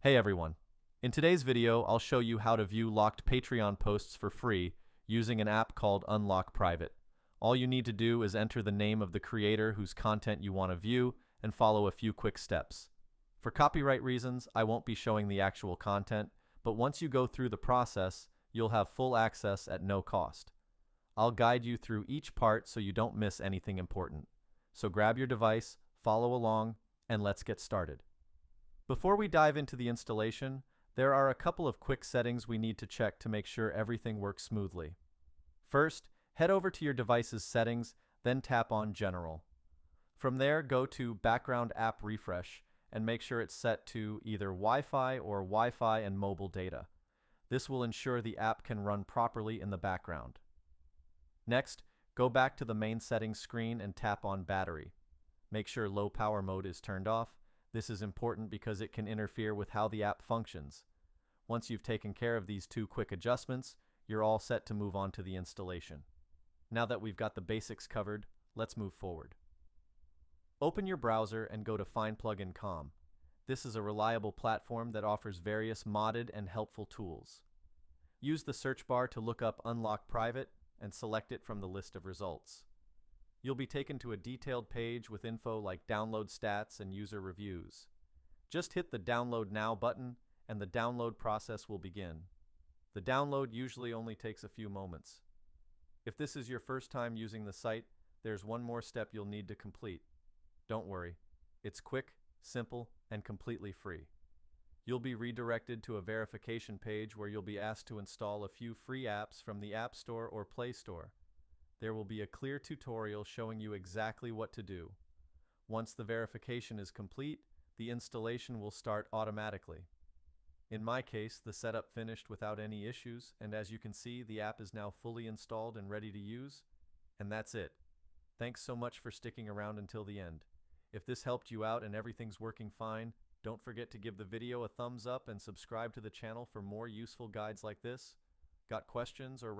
Hey everyone. In today's video, I'll show you how to view locked Patreon posts for free using an app called Unlock Private. All you need to do is enter the name of the creator whose content you want to view and follow a few quick steps. For copyright reasons, I won't be showing the actual content, but once you go through the process, you'll have full access at no cost. I'll guide you through each part so you don't miss anything important. So grab your device, follow along, and let's get started. Before we dive into the installation, there are a couple of quick settings we need to check to make sure everything works smoothly. First, head over to your device's settings, then tap on General. From there, go to Background App Refresh and make sure it's set to either Wi-Fi or Wi-Fi and mobile data. This will ensure the app can run properly in the background. Next, go back to the main settings screen and tap on Battery. Make sure low power mode is turned off. This is important because it can interfere with how the app functions. Once you've taken care of these two quick adjustments, you're all set to move on to the installation. Now that we've got the basics covered, let's move forward. Open your browser and go to FindPlugin.com. This is a reliable platform that offers various modded and helpful tools. Use the search bar to look up Unlock Private and select it from the list of results. You'll be taken to a detailed page with info like download stats and user reviews. Just hit the Download Now button and the download process will begin. The download usually only takes a few moments. If this is your first time using the site, there's one more step you'll need to complete. Don't worry, it's quick, simple, and completely free. You'll be redirected to a verification page where you'll be asked to install a few free apps from the App Store or Play Store. There will be a clear tutorial showing you exactly what to do. Once the verification is complete, the installation will start automatically. In my case, the setup finished without any issues, and as you can see, the app is now fully installed and ready to use. And that's it. Thanks so much for sticking around until the end. If this helped you out and everything's working fine, don't forget to give the video a thumbs up and subscribe to the channel for more useful guides like this. Got questions or